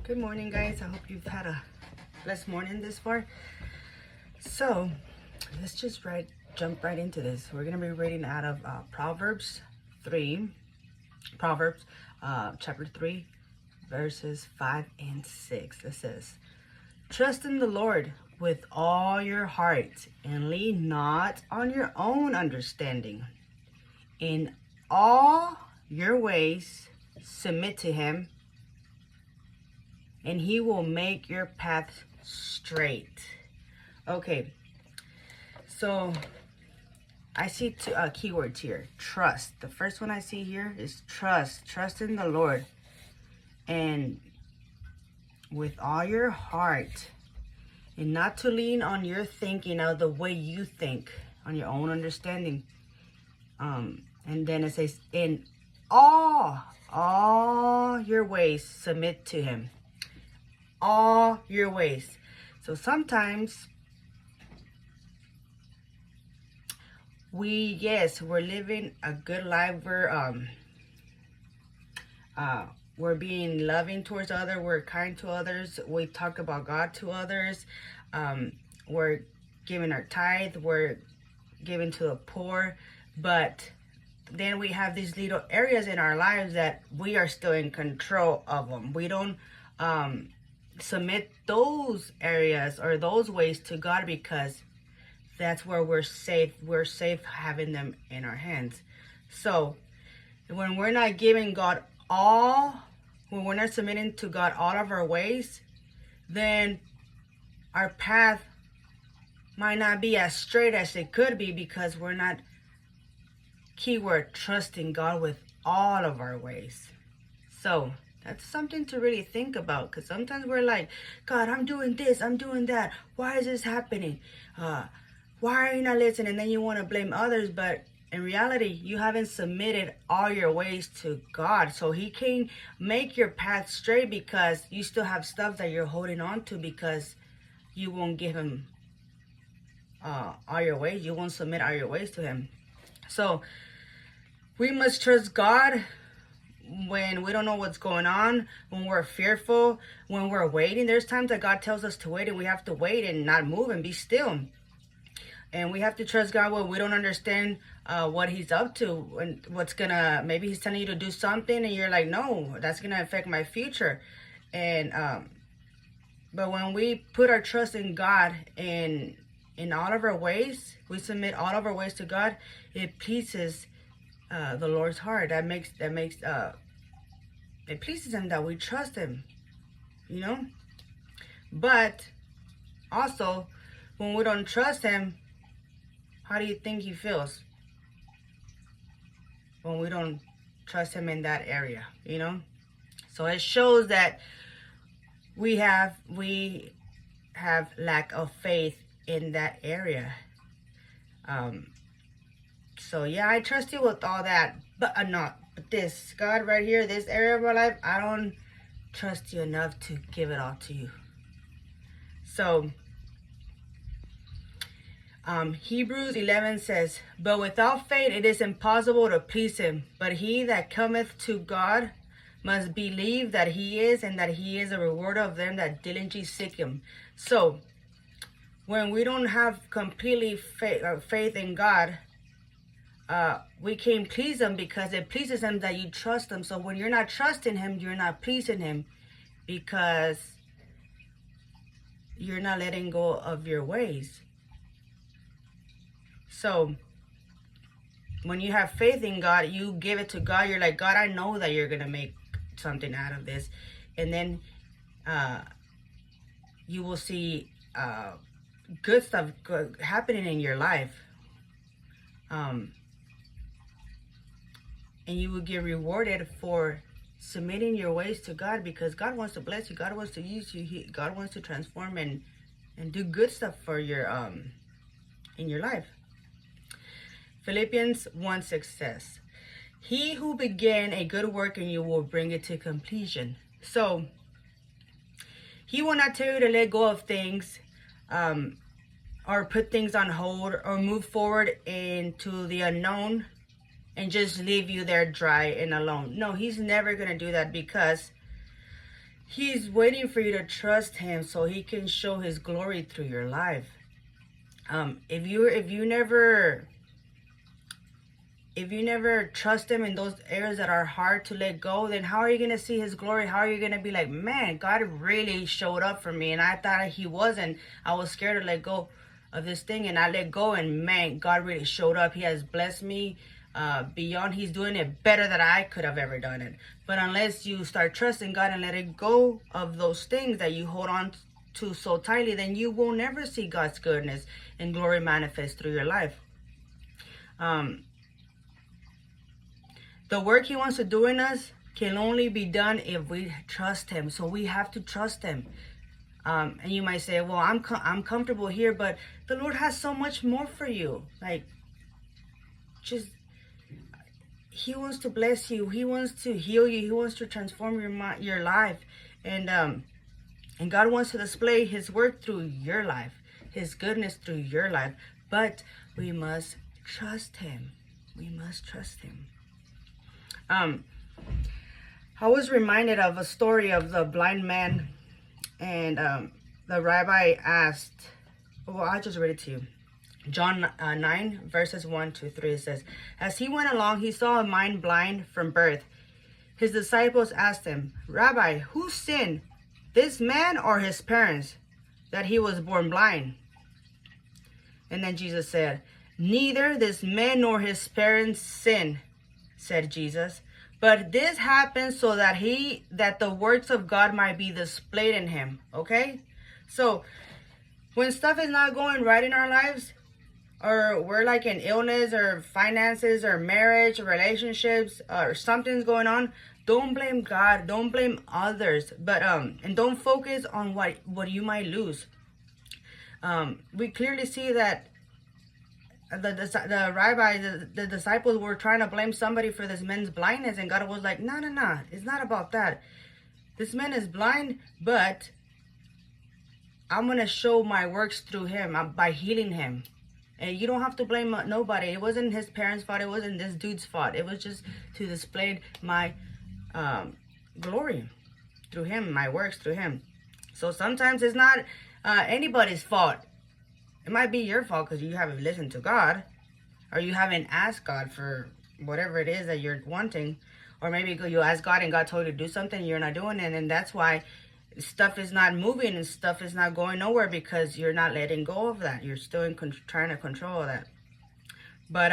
Good morning, guys. I hope you've had a blessed morning this far. So let's just jump right into this. We're gonna be reading out of Proverbs chapter 3, verses 5 and 6. It says, "Trust in the Lord with all your heart and lean not on your own understanding. In all your ways submit to him, and he will make your path straight." Okay, so I see two keywords here. Trust. The first one I see here is trust. Trust in the Lord, and with all your heart, and not to lean on your thinking of the way you think, on your own understanding. And then it says, in all your ways submit to him. All your ways. So sometimes we're living a good life. We're being loving towards others. We're kind to others. We talk about God to others. We're giving our tithe. We're giving to the poor. But then we have these little areas in our lives that we are still in control of them. We don't submit those areas or those ways to God, because that's where we're safe. We're safe having them in our hands. So when we're not giving God when we're not submitting to God all of our ways, then our path might not be as straight as it could be, because we're not, keyword, trusting God with all of our ways. So that's something to really think about, because sometimes we're like, God, I'm doing this, I'm doing that. Why is this happening? Why are you not listening? And then you want to blame others, but in reality, you haven't submitted all your ways to God. So he can make your path straight, because you still have stuff that you're holding on to, because you won't give him all your ways. You won't submit all your ways to him. So we must trust God when we don't know what's going on, when we're fearful, when we're waiting. There's times that God tells us to wait, and we have to wait and not move and be still. And we have to trust God when we don't understand what he's up to, and maybe he's telling you to do something and you're like, no, that's gonna affect my future. And but when we put our trust in God in all of our ways, we submit all of our ways to God, it pleases the Lord's heart. It pleases him that we trust him, But also, when we don't trust him, how do you think he feels when we don't trust him in that area? So it shows that we have lack of faith in that area. So yeah, I trust you with all that, but but this God right here, this area of my life, I don't trust you enough to give it all to you. So Hebrews 11 says, "But without faith it is impossible to please him. But he that cometh to God must believe that he is, and that he is a rewarder of them that diligently seek him." So when we don't have completely faith in God, we can't please him, because it pleases him that you trust him. So when you're not trusting him, you're not pleasing him, because you're not letting go of your ways. So when you have faith in God, you give it to God. You're like, God, I know that you're gonna make something out of this. And then you will see good stuff happening in your life. And you will get rewarded for submitting your ways to God, because God wants to bless you. God wants to use you. God wants to transform and do good stuff for your in your life. Philippians 1:6 says, "He who began a good work in you will bring it to completion." So he will not tell you to let go of things, or put things on hold, or move forward into the unknown and just leave you there dry and alone. No, he's never going to do that, because He's waiting for you to trust him so he can show his glory through your life. If you never trust him in those areas that are hard to let go, then how are you going to see his glory? How are you going to be like, man, God really showed up for me and I thought he wasn't. I was scared to let go of this thing, and I let go, and man, God really showed up. He has blessed me beyond. He's doing it better than I could have ever done it. But unless you start trusting God and letting go of those things that you hold on to so tightly, then you will never see God's goodness and glory manifest through your life. The work he wants to do in us can only be done if we trust him. So we have to trust him. And you might say, well, I'm comfortable here, but the Lord has so much more for you. Like, just, he wants to bless you. He wants to heal you. He wants to transform your life. And God wants to display his work through your life, his goodness through your life. But we must trust him. We must trust him. I was reminded of a story of the blind man, and the rabbi asked, well, I'll just read it to you. John 9 verses 1-3, it says, as he went along, he saw a man blind from birth. His disciples asked him, Rabbi, who sinned, this man or his parents, that he was born blind? And then Jesus said, neither this man nor his parents sinned, said Jesus, but this happened so that the works of God might be displayed in him. Okay? So when stuff is not going right in our lives, or we're like in illness or finances or marriage or relationships, or something's going on, don't blame God, don't blame others, but and don't focus on what you might lose. We clearly see that the rabbi, the disciples were trying to blame somebody for this man's blindness, and God was like, no, it's not about that. This man is blind, but I'm going to show my works through him by healing him. And you don't have to blame nobody. It wasn't his parents' fault. It wasn't this dude's fault. It was just to display my glory through him, my works through him. So sometimes it's not anybody's fault. It might be your fault because you haven't listened to God, or you haven't asked God for whatever it is that you're wanting. Or maybe you ask God and God told you to do something, you're not doing it, and that's why stuff is not moving and stuff is not going nowhere, because you're not letting go of that. You're still trying to control that. But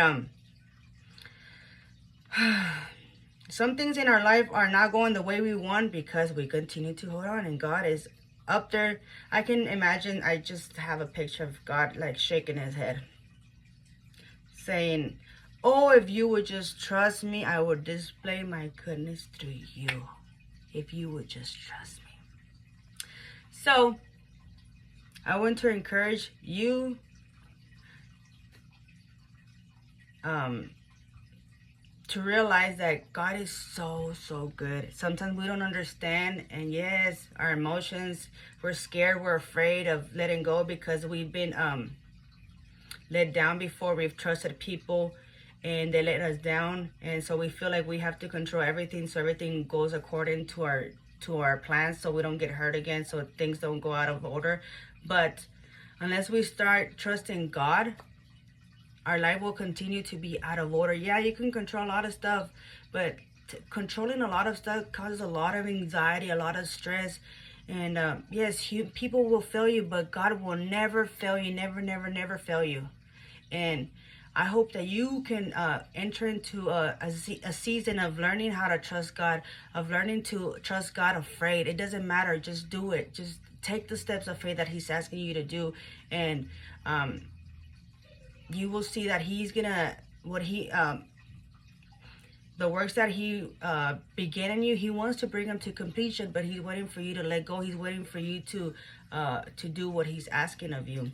some things in our life are not going the way we want because we continue to hold on, and God is up there. I can imagine, I just have a picture of God like shaking his head, saying, oh, if you would just trust me, I would display my goodness through you. If you would just trust me. So I want to encourage you to realize that God is so good. Sometimes we don't understand, and yes, our emotions, we're scared, we're afraid of letting go because we've been let down before. We've trusted people and they let us down, and so we feel like we have to control everything, so everything goes according to our plans, so we don't get hurt again, so things don't go out of order. But unless we start trusting God, our life will continue to be out of order. Yeah, you can control a lot of stuff, but controlling a lot of stuff causes a lot of anxiety, a lot of stress. And yes, people will fail you, but God will never fail you, never fail you. And I hope that you can enter into a season of learning how to trust God, of learning to trust God afraid. It doesn't matter. Just do it. Just take the steps of faith that he's asking you to do. And you will see that he's gonna, the works that he began in you, he wants to bring them to completion, but he's waiting for you to let go. He's waiting for you to do what he's asking of you.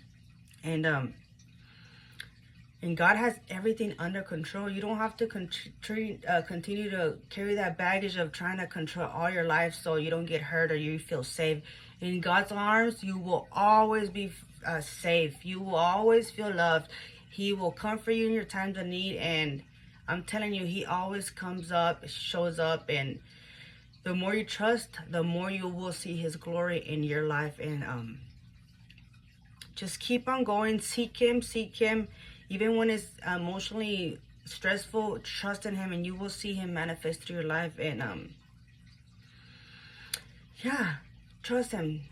And God has everything under control. You don't have to continue to carry that baggage of trying to control all your life so you don't get hurt or you feel safe. In God's arms, you will always be safe. You will always feel loved. He will comfort you in your times of need, and I'm telling you, he always comes up, shows up, and the more you trust, the more you will see his glory in your life. And just keep on going. Seek him. Even when it's emotionally stressful, trust in him, and you will see him manifest through your life. And yeah, trust him.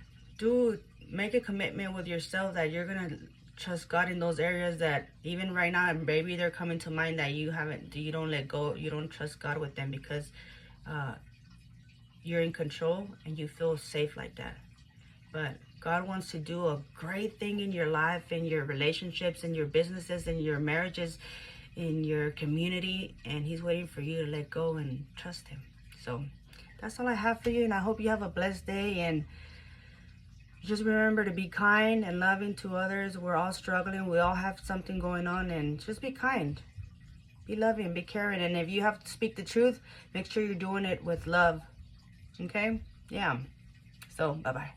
Make a commitment with yourself that you're gonna trust God in those areas that even right now maybe they're coming to mind that you don't let go, you don't trust God with them, because you're in control and you feel safe like that. But God wants to do a great thing in your life, in your relationships, in your businesses, in your marriages, in your community, and he's waiting for you to let go and trust him. So that's all I have for you, and I hope you have a blessed day. And just remember to be kind and loving to others. We're all struggling. We all have something going on, and just be kind. Be loving, be caring. And if you have to speak the truth, make sure you're doing it with love. Okay? Yeah. So, bye-bye.